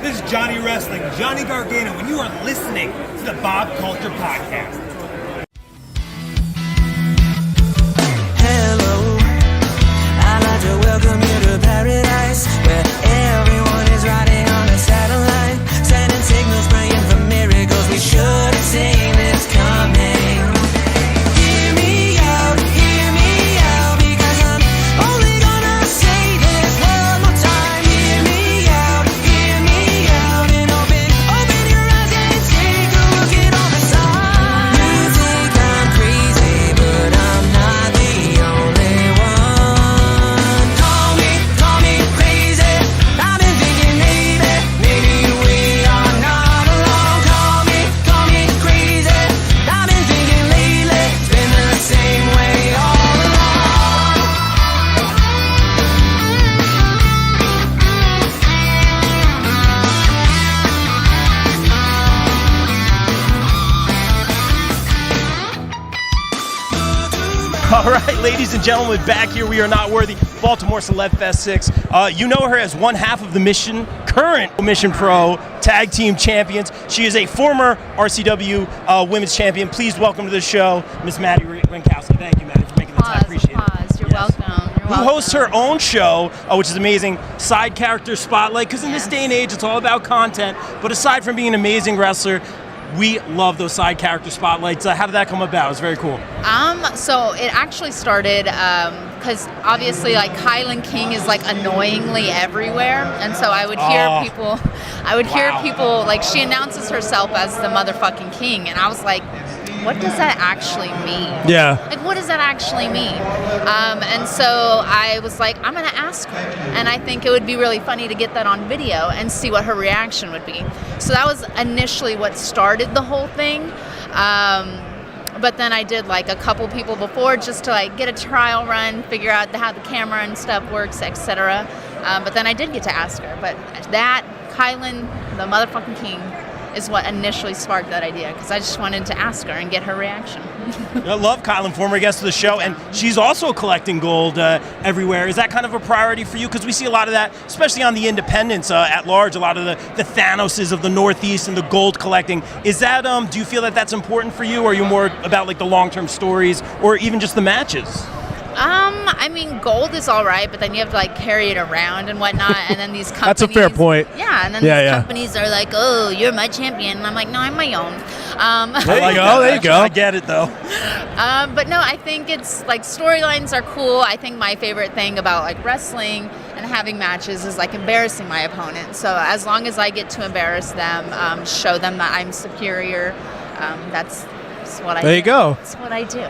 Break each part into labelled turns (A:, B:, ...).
A: This is Johnny Wrestling, Johnny Gargano, and you are listening to the Bob Culture Podcast.
B: Hello, I'd like to welcome you to paradise, where everyone is riding on a satellite, sending signals praying for miracles. We should have seen this coming. Hear me out, because I'm only gonna say this one more time. Hear me out, and open your eyes and take a look at all the signs. You think I'm crazy, but I'm not the only one. Call me crazy. I've been thinking maybe we are not alone. Call me crazy. I've been thinking lately it's been the same way all along.
C: All right, ladies and gentlemen, back here. We are not worthy. Baltimore Celeb Fest 6. You know her as one half of the current Mission Pro Tag Team Champions. She is a former RCW Women's Champion. Please welcome to the show, Miss Madi Wrenkowski. Thank you, Madi, for making the time. Appreciate it.
D: You're welcome.
C: Who hosts her own show, which is amazing, Side Character Spotlight, because in this day and age, it's all about content. But aside from being an amazing wrestler, we love those side character spotlights. How did that come about? It's very cool.
D: So it actually started because obviously like Kylan King is like annoyingly everywhere, and so I would hear people like she announces herself as the motherfucking king, and I was like, what does that actually mean?
C: Yeah.
D: Like, what does that actually mean? And so I was like, I'm going to ask her. And I think it would be really funny to get that on video and see what her reaction would be. So that was initially what started the whole thing. But then I did like a couple people before just to like get a trial run, figure out how the camera and stuff works, etc. But then I did get to ask her. But that, Kylan, the motherfucking king, is what initially sparked that idea, because I just wanted to ask her and get her reaction.
C: I love Kylan, former guest of the show, and she's also collecting gold everywhere. Is that kind of a priority for you? Because we see a lot of that, especially on the independents at large, a lot of the Thanoses of the Northeast and the gold collecting. Is that, do you feel that that's important for you, or are you more about like the long-term stories, or even just the matches?
D: I mean, gold is all right, but then you have to like carry it around and whatnot, and then these companies.
E: That's a fair point.
D: Yeah, and then these companies are like, "Oh, you're my champion," and I'm like, "No, I'm my own."
E: There you go.
C: I get it though.
D: But no, I think it's like storylines are cool. I think my favorite thing about like wrestling and having matches is like embarrassing my opponent. So as long as I get to embarrass them, show them that I'm superior, that's what I do.
E: There you go.
D: That's what I do.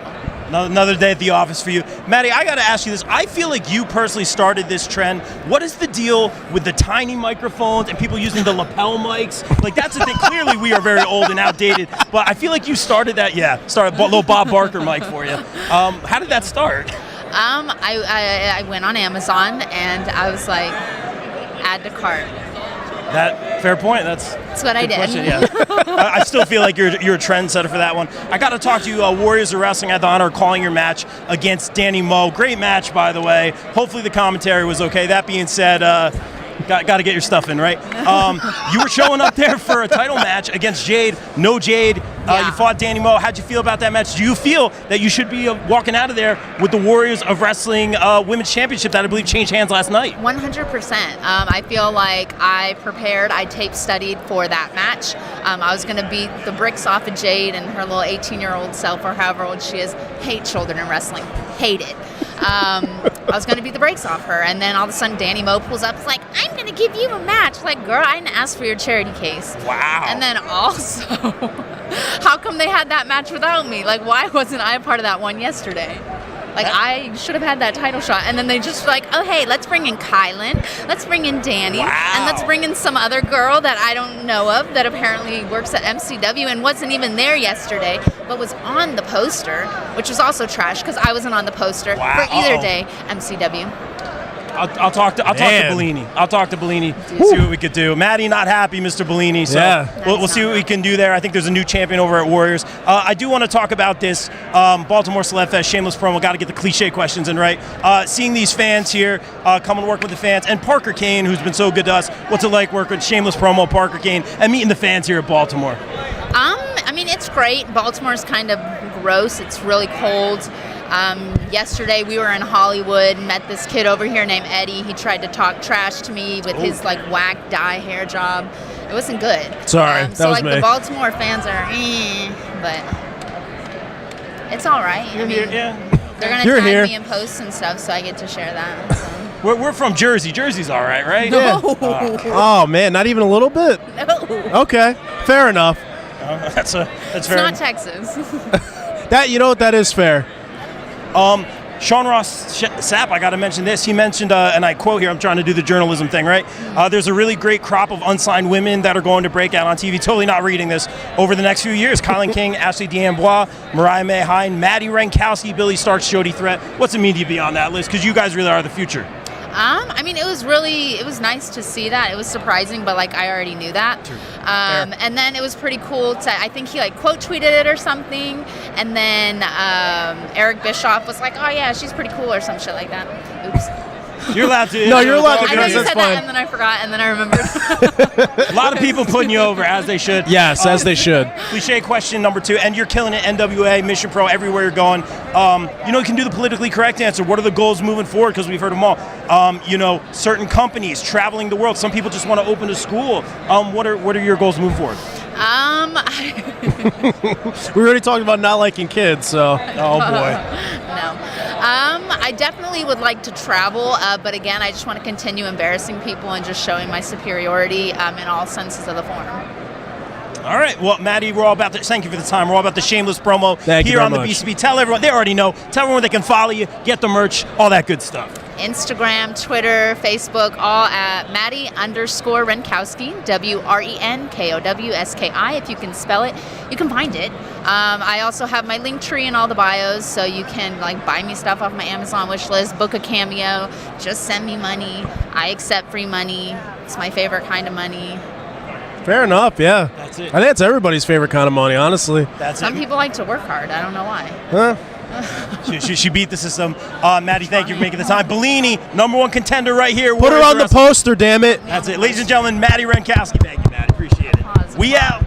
C: Another day at the office for you. Maddie, I got to ask you this. I feel like you personally started this trend. What is the deal with the tiny microphones and people using the lapel mics? Like, that's the thing. Clearly, we are very old and outdated, but I feel like you started that. Yeah, started a little Bob Barker mic for you. How did that start?
D: I went on Amazon and I was like, add to cart.
C: That fair point. That's
D: what I did.
C: Question, yeah. I still feel like you're a trendsetter for that one. I got to talk to you. Warriors of Wrestling. I had the honor of calling your match against Danny Moe. Great match, by the way. Hopefully the commentary was okay. That being said, got to get your stuff in, right? You were showing up there for a title match against Jade. No Jade. You fought Danny Moe. How'd you feel about that match? Do you feel that you should be walking out of there with the Warriors of Wrestling Women's Championship that I believe changed hands last night?
D: 100%. I feel like I prepared, I tape studied for that match. I was going to beat the bricks off of Jade and her little 18-year-old self, or however old she is. Hate children in wrestling. Hate it. I was going to beat the brakes off her, and then all of a sudden Danny Moe pulls up. It's like, I'm going to give you a match. Like, girl, I didn't ask for your charity case.
C: Wow.
D: And then also, how come they had that match without me? Like, why wasn't I a part of that one yesterday? Like, I should have had that title shot. And then they just like, oh, hey, let's bring in Kylan. Let's bring in Danny.
C: Wow.
D: And let's bring in some other girl that I don't know of that apparently works at MCW and wasn't even there yesterday, but was on the poster, which was also trash because I wasn't on the poster for either day, MCW.
C: I'll talk to Bellini. I'll talk to Bellini. See what we could do. Maddie not happy, Mr. Bellini. So we'll see what we can do there. I think there's a new champion over at Warriors. I do want to talk about this Baltimore Celeb Fest shameless promo. Got to get the cliche questions in right. Seeing these fans here come and work with the fans, and Parker Kane, who's been so good to us. What's it like working with shameless promo Parker Kane and meeting the fans here at Baltimore?
D: I mean, it's great. Baltimore's kind of gross. It's really cold. Yesterday we were in Hollywood, met this kid over here named Eddie. He tried to talk trash to me with his like whack dye hair job. It wasn't good.
E: Sorry, that
D: so
E: was
D: like
E: me.
D: the Baltimore fans are, but it's all right. I mean, they're gonna tag me in posts and stuff, so I get to share that. So.
C: We're from Jersey. Jersey's all right?
E: Yeah. Oh man, not even a little bit.
D: No.
E: Okay, fair enough.
C: That's fair.
D: It's not Texas.
E: That you know what, that is fair.
C: Sean Ross Sapp, I got to mention this. He mentioned, and I quote here, I'm trying to do the journalism thing, right? There's a really great crop of unsigned women that are going to break out on TV. Totally not reading this. Over the next few years, Kylan King, Ashley D'Amboise, Mariah May Hine, Madi Wrenkowski, Billy Starks, Jody Threat. What's it mean to be on that list? Because you guys really are the future.
D: I mean, it was nice to see that. It was surprising, but like I already knew that. And then it was pretty cool I think he like quote tweeted it or something. And then Eric Bischoff was like, oh yeah, she's pretty cool or some shit like that. Oops.
C: You're allowed to.
E: No, you're allowed to.
D: I know you
E: That's
D: said
E: fine.
D: that, and then I forgot, and then I remembered.
C: A lot of people putting you over, as they should.
E: Yes, as they should.
C: Cliche question number 2, and you're killing it, NWA, Mission Pro, everywhere you're going. You can do the politically correct answer. What are the goals moving forward? Because we've heard them all. Certain companies, traveling the world. Some people just want to open a school. What are your goals moving forward?
E: We already talked about not liking kids, so.
C: Oh, boy.
D: No. I definitely would like to travel, but again, I just want to continue embarrassing people and just showing my superiority in all senses of the form.
C: All right. Well, Maddie, we're all about to thank you for the time. We're all about the shameless promo here on the BCP. Tell everyone, they already know. Tell everyone they can follow you, get the merch, all that good stuff.
D: Instagram, Twitter, Facebook, all at Madi_Wrenkowski, WRENKOWSKI. If you can spell it, you can find it. I also have my link tree in all the bios, so you can like buy me stuff off my Amazon wish list, book a cameo, just send me money. I accept free money. It's my favorite kind of money.
E: Fair enough, yeah.
C: That's it.
E: I think that's everybody's favorite kind of money, honestly.
D: Some people like to work hard. I don't know why.
E: Huh?
C: She beat the system. Maddie, thank you for making the time. Bellini, #1 contender right here.
E: Put her on the poster, damn it.
C: That's it. Ladies and gentlemen, Madi Wrenkowski. Thank you, Maddie. Appreciate it. We out.